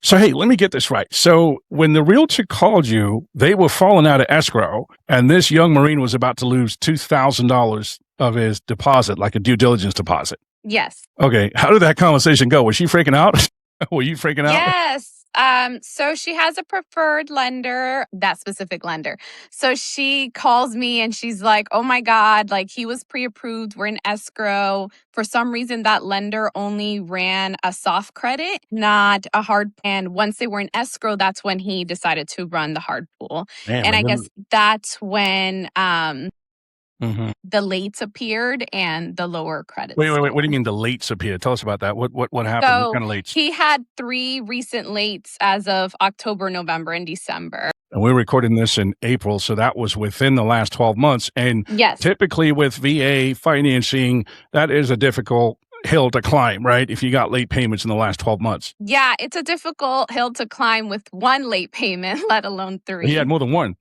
So, hey, let me get this right. So, when the realtor called you, they were falling out of escrow, and this young Marine was about to lose $2,000 of his deposit, like a due diligence deposit. Yes. Okay. How did that conversation go? Was she freaking out? Were you freaking out? Yes. So she has a preferred lender, that specific lender. So she calls me and she's like, oh my God, like he was pre-approved. We're in escrow. For some reason, that lender only ran a soft credit, not a hard. And once they were in escrow, that's when he decided to run the hard pool. Damn, And I I never. guess that's when Mhm. the lates appeared and the lower credit Wait. What do you score. mean the lates appear? Tell us about that. What happened? What So kind of lates? he had 3 recent lates as of October, November, and December. And we're recording this in April, so that was within the last 12 months. And Yes. typically with VA financing, that is a difficult hill to climb, right? If you got late payments in the last 12 months. Yeah, it's a difficult hill to climb with 1 late payment, let alone He had 3. more than one.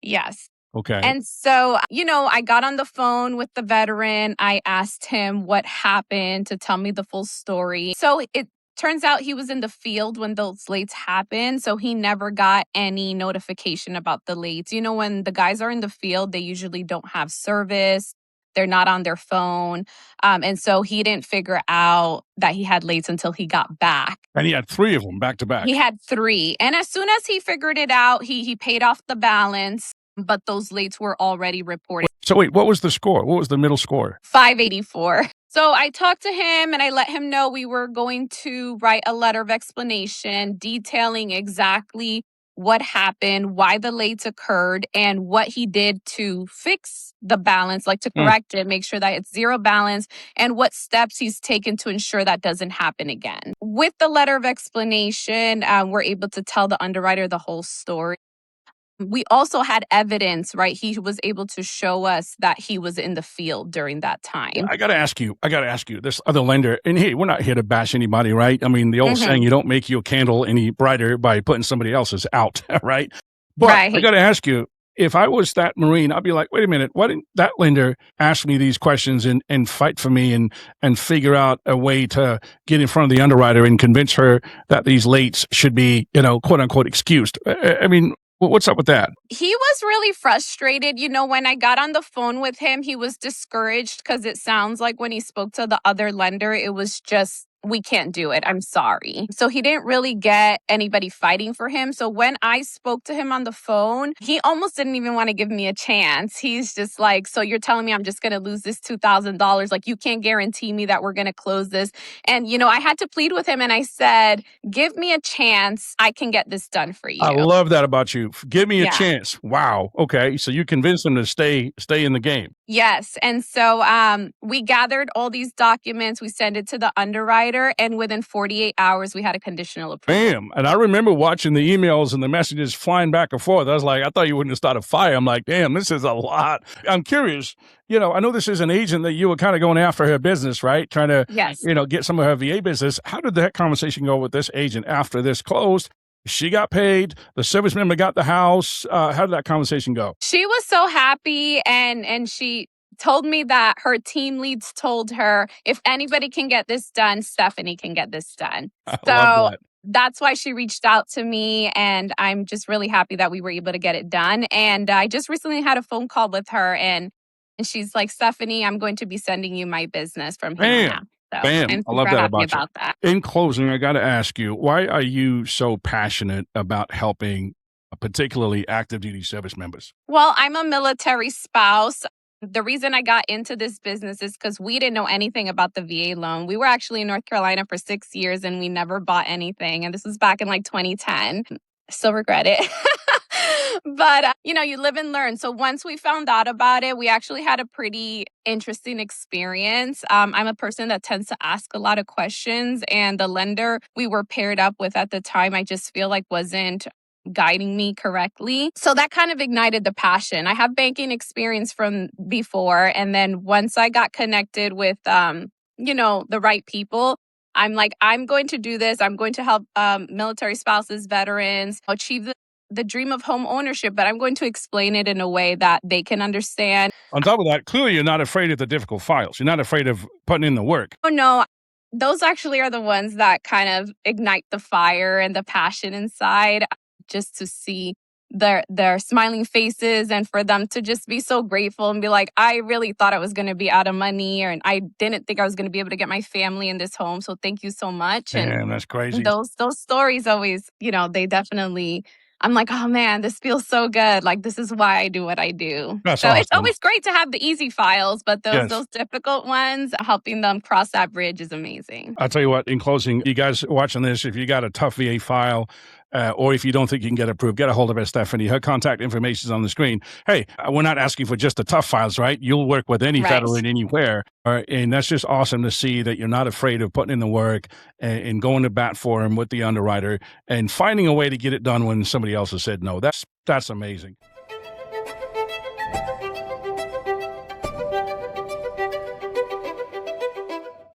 Yes. Okay. And so, I got on the phone with the veteran. I asked him what happened to tell me the full story. So it turns out he was in the field when those lates happened. So he never got any notification about the lates. When the guys are in the field, they usually don't have service. They're not on their phone. And so he didn't figure out that he had lates until he got back. And he had 3 of them back to back. He had 3. And as soon as he figured it out, he paid off the balance, but those lates were already reported. So wait, what was the score? What was the middle score? 584. So I talked to him and I let him know we were going to write a letter of explanation detailing exactly what happened, why the lates occurred, and what he did to fix the balance, like to correct it, make sure that it's 0 balance, and what steps he's taken to ensure that doesn't happen again. With the letter of explanation, we're able to tell the underwriter the whole story. We also had evidence, right? He was able to show us that he was in the field during that time. I got to ask you, this other lender, and hey, we're not here to bash anybody, right? I mean, the old saying, you don't make your candle any brighter by putting somebody else's out, right? But I Right. got to ask you, if I was that Marine, I'd be like, wait a minute, why didn't that lender ask me these questions and fight for me and figure out a way to get in front of the underwriter and convince her that these lates should be, quote unquote, excused? I mean, what's up with that? He was really frustrated. When I got on the phone with him, he was discouraged because it sounds like when he spoke to the other lender, it was just, we can't do it. I'm sorry. So he didn't really get anybody fighting for him. So when I spoke to him on the phone, he almost didn't even want to give me a chance. He's just like, so you're telling me I'm just going to lose this $2,000? Like, you can't guarantee me that we're going to close this. And, I had to plead with him and I said, give me a chance. I can get this done for you. I love that about you. Give me a Yeah. chance. Wow. Okay. So you convinced him to stay in the game. Yes. And so we gathered all these documents. We sent it to the underwriter. And within 48 hours, we had a conditional approval. Bam. And I remember watching the emails and the messages flying back and forth. I was like, I thought you wouldn't have started a fire. I'm like, damn, this is a lot. I'm curious. I know this is an agent that you were kind of going after her business, right? Trying to, Yes. Get some of her VA business. How did that conversation go with this agent after this closed? She got paid. The service member got the house. How did that conversation go? She was so happy and she told me that her team leads told her, if anybody can get this done, Estefany can get this done. I So love that. that's why she reached out to me, and I'm just really happy that we were able to get it done. And I just recently had a phone call with her, and she's like, Estefany, I'm going to be sending you my business from here Bam. on out. So Bam. I'm I love super that happy about you. about that. In closing, I got to ask you, why are you so passionate about helping particularly active duty service members? Well, I'm a military spouse. The reason I got into this business is because we didn't know anything about the VA loan. We were actually in North Carolina for 6 years and we never bought anything. And this was back in like 2010. Still regret it. But, you live and learn. So once we found out about it, we actually had a pretty interesting experience. I'm a person that tends to ask a lot of questions, and the lender we were paired up with at the time, I just feel like wasn't guiding me correctly. So that kind of ignited the passion. I have banking experience from before. And then once I got connected with, the right people, I'm like, I'm going to do this. I'm going to help military spouses, veterans achieve the dream of home ownership, but I'm going to explain it in a way that they can understand. On top of that, clearly you're not afraid of the difficult files. You're not afraid of putting in the work. Oh, no, those actually are the ones that kind of ignite the fire and the passion inside, just to see their smiling faces and for them to just be so grateful and be like, I really thought I was going to be out of money, or and I didn't think I was going to be able to get my family in this home. So thank you so much. And Damn, that's crazy. those stories always, they definitely, I'm like, oh man, this feels so good. Like, this is why I do what I do. That's So it's awesome. always great to have the easy files, but Yes. those difficult ones, helping them cross that bridge is amazing. I'll tell you what, in closing, you guys watching this, if you got a tough VA file, or if you don't think you can get approved, get a hold of Estefany. Her contact information is on the screen. Hey, we're not asking for just the tough files, right? You'll work with any Right. federal and anywhere. And that's just awesome to see that you're not afraid of putting in the work and going to bat for them with the underwriter and finding a way to get it done when somebody else has said no. That's amazing.